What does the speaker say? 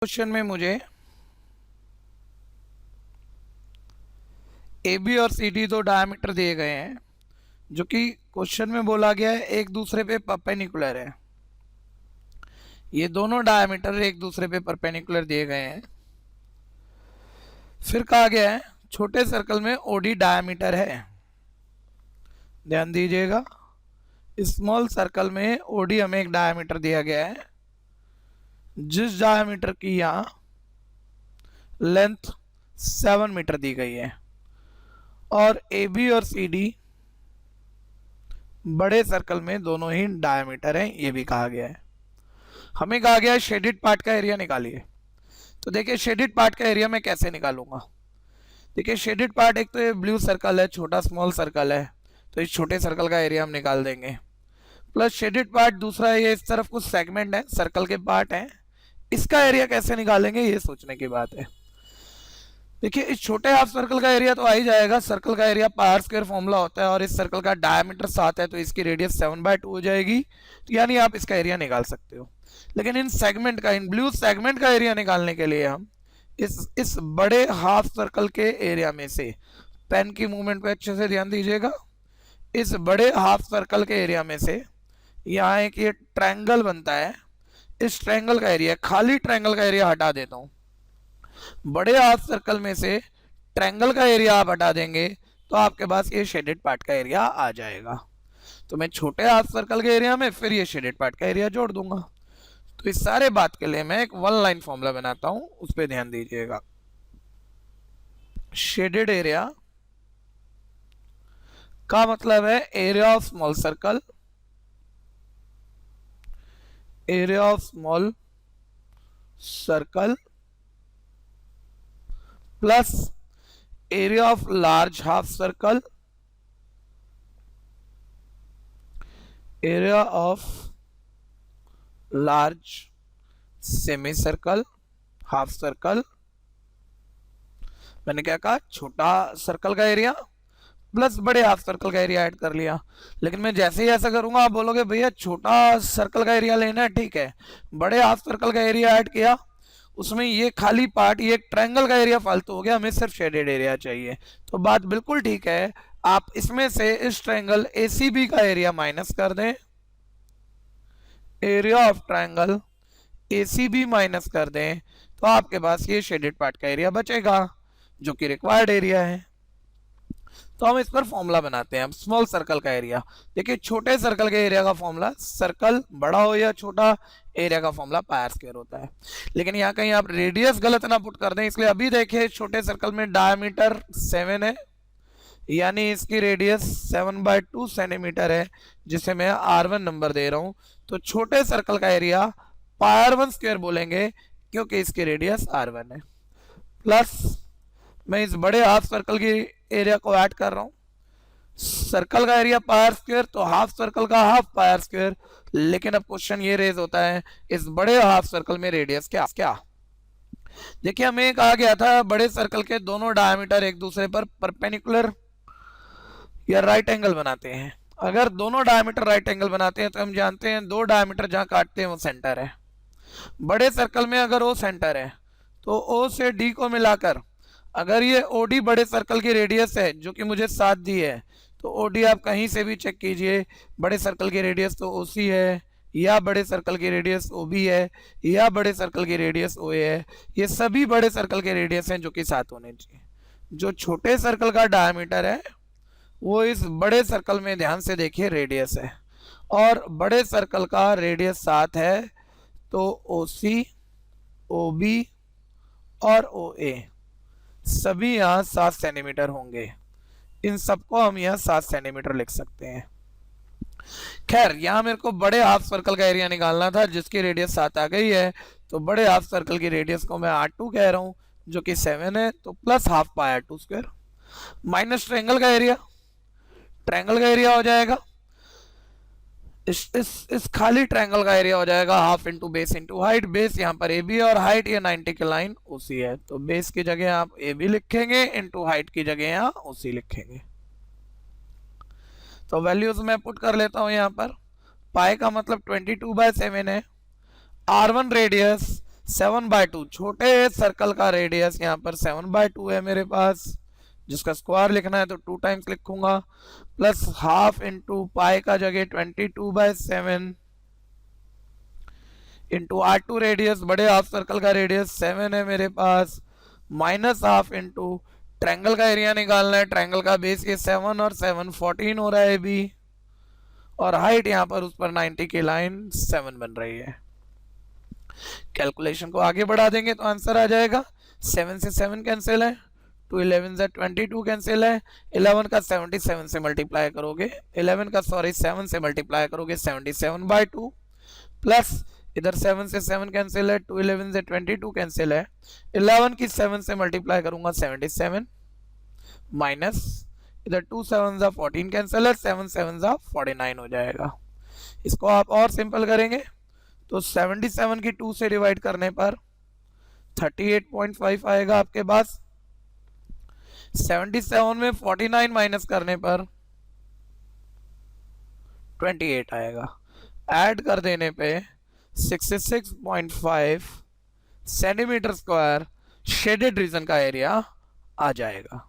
Question में मुझे A B और सी डी दो डायमीटर दिए गए हैं जो कि क्वेश्चन में बोला गया है एक दूसरे पे परपेंडिकुलर है। ये दोनों डायमीटर एक दूसरे पे परपेंडिकुलर दिए गए हैं। फिर कहा गया है छोटे सर्कल में ओडी डायमीटर है। ध्यान दीजिएगा, स्मॉल सर्कल में ओडी हमें एक डायमीटर दिया गया है जिस डायमीटर की यहाँ लेंथ 7 मीटर दी गई है और ए बी और सी डी बड़े सर्कल में दोनों ही डायमीटर हैं, ये भी कहा गया है। हमें कहा गया है शेडेड पार्ट का एरिया निकालिए। तो देखिए शेडेड पार्ट का एरिया मैं कैसे निकालूंगा। देखिए शेडेड पार्ट एक तो ये ब्लू सर्कल है, छोटा स्मॉल सर्कल है, तो इस छोटे सर्कल का एरिया हम निकाल देंगे। प्लस शेडेड पार्ट दूसरा है, ये इस तरफ कुछ सेगमेंट है, सर्कल के पार्ट हैं, इसका एरिया कैसे निकालेंगे ये सोचने की बात है। देखिए इस छोटे हाफ सर्कल का एरिया तो आ ही जाएगा, सर्कल का एरिया पार स्क्वायर फॉर्मूला होता है और इस सर्कल का डायमीटर 7 है तो इसकी रेडियस 7/2 हो जाएगी, तो यानी आप इसका एरिया निकाल सकते हो। लेकिन इन सेगमेंट का, इन ब्लू सेगमेंट का एरिया निकालने के लिए हम इस बड़े हाफ सर्कल के एरिया में से, पेन की मूवमेंट पे अच्छे से ध्यान दीजिएगा, इस बड़े हाफ सर्कल के एरिया में से यहाँ एक ये ट्रायंगल बनता है, इस ट्रायंगल का एरिया, खाली ट्रायंगल का एरिया हटा देता हूँ। बड़े हाफ सर्कल में से ट्रायंगल का एरिया आप हटा देंगे तो आपके पास ये शेडेड पार्ट का एरिया आ जाएगा। तो मैं छोटे हाफ सर्कल के एरिया में फिर ये शेडेड पार्ट का एरिया जोड़ दूंगा। तो इस सारे बात के लिए मैं एक वन लाइन फॉर्मूला बनाता हूं, उस पर ध्यान दीजिएगा। शेडेड एरिया का मतलब है area of small circle, area of small circle plus area of large half circle, area of large semi circle half circle. मैंने क्या कहा, छोटा सर्कल का एरिया प्लस बड़े हाफ सर्कल का एरिया ऐड कर लिया। लेकिन मैं जैसे ही ऐसा करूंगा आप बोलोगे भैया छोटा सर्कल का एरिया लेना है, ठीक है, बड़े हाफ सर्कल का एरिया ऐड किया, उसमें ये खाली पार्ट, ये ट्रायंगल का एरिया फालतू हो गया, हमें सिर्फ शेडेड एरिया चाहिए। तो बात बिल्कुल ठीक है, आप इसमें से इस ट्रायंगल ACB का एरिया माइनस कर दें, area of triangle ACB minus कर दें, तो आपके पास ये शेडेड पार्ट का एरिया बचेगा जो कि रिक्वायर्ड एरिया है। तो हम इस पर फॉर्मूला बनाते हैं। हम स्मॉल सर्कल का एरिया, देखिए छोटे सर्कल के एरिया का फॉर्मूला, सर्कल बड़ा हो या छोटा, एरिया का फॉर्मूला पायर स्क्वायर होता है। लेकिन यहाँ कहीं आप रेडियस गलत ना पुट कर दें, इसलिए अभी देखिए छोटे सर्कल में डायमीटर 7 है, यानी इसकी रेडियस 7/2 सेंटीमीटर है, जिसे मैं R1 नंबर दे रहा हूं। तो छोटे सर्कल का एरिया पायर 1 स्क्वायर बोलेंगे क्योंकि इसकी रेडियस R1 है। प्लस मैं इस बड़े हाफ सर्कल की एरिया को ऐड कर रहा हूं, सर्कल का एरिया पायर स्क्वायर तो हाफ सर्कल का हाफ पायर स्क्वायर। लेकिन अब क्वेश्चन ये रेज होता है इस बड़े हाफ सर्कल में रेडियस क्या क्या। देखिए हमें कहा गया था बड़े सर्कल के दोनों डायमीटर एक दूसरे पर परपेंडिकुलर या राइट एंगल बनाते हैं। अगर दोनों डायमीटर राइट एंगल बनाते हैं तो हम जानते हैं दो डायमीटर जहां काटते हैं वो सेंटर है। बड़े सर्कल में अगर ओ सेंटर है तो O से D को मिलाकर, अगर ये OD बड़े सर्कल की रेडियस है जो कि मुझे 7 दी है, तो OD आप कहीं से भी चेक कीजिए, बड़े सर्कल की रेडियस तो OC है, या बड़े सर्कल की रेडियस OB है, या बड़े सर्कल की रेडियस OA है। ये सभी बड़े सर्कल के रेडियस हैं जो कि 7 होने चाहिए। जो छोटे सर्कल का डायमीटर है वो इस बड़े सर्कल में ध्यान से देखिए रेडियस है, और बड़े सर्कल का रेडियस 7 है, तो OC, OB और OA सभी यहाँ 7 सेंटीमीटर होंगे। इन सबको हम यहाँ 7 सेंटीमीटर लिख सकते हैं। खैर यहाँ मेरे को बड़े हाफ सर्कल का एरिया निकालना था जिसकी रेडियस 7 आ गई है, तो बड़े हाफ सर्कल की रेडियस को मैं R2 कह रहा हूँ जो कि 7 है, तो प्लस हाफ पाई R2 स्क्वायर माइनस ट्रायंगल का एरिया, ट्रायंगल का एरिया हो जाएगा इस खाली ट्रायंगल का एरिया हो जाएगा half into base into height. Base यहाँ पर AB और हाइट ये 90 की लाइन OC है, तो बेस की जगह आप AB लिखेंगे, इंटू हाइट की जगह यहाँ OC लिखेंगे। तो वैल्यूज मैं पुट कर लेता हूँ यहाँ पर। पाई का मतलब 22/7 है, R1 रेडियस 7/2 छोटे सर्कल का रेडियस यहाँ पर 7/2 है मेरे पास, जिसका स्क्वायर लिखना है तो 2 टाइम्स लिखूंगा, प्लस हाफ इंटू पाई का जगह 22/7 इंटू R2 रेडियस, बड़े हाफ सर्कल का रेडियस 7 है मेरे पास, माइनस हाफ इंटू ट्रायंगल का एरिया निकालना है, ट्रायंगल का बेस ये 7 और 7 14 हो रहा है भी, और हाइट यहाँ पर उस पर 90 की लाइन 7 बन रही है। कैलकुलेशन को आगे बढ़ा देंगे तो आंसर आ जाएगा 7 से 7 कैंसिल है, 2 11 से 22 कैंसिल है, 11 का 77 से मल्टीप्लाई करोगे, 7 से मल्टीप्लाई करोगे 77/2, प्लस इधर 7 से 7 कैंसिल है, 2 11 से 22 कैंसिल है, 11 की 7 से मल्टीप्लाई करूंगा 77, माइनस इधर 2 7 जा 14 कैंसिल है, 7 7 जा 49 हो जाएगा। इसको आप और सिंपल करेंगे तो 77 की 2 से डिवाइड करने पर 38.5 आएगा आपके पास, 77 में 49 माइनस करने पर 28 आएगा, ऐड कर देने पे 66.5 सेंटीमीटर स्क्वायर शेडेड रीजन का एरिया आ जाएगा।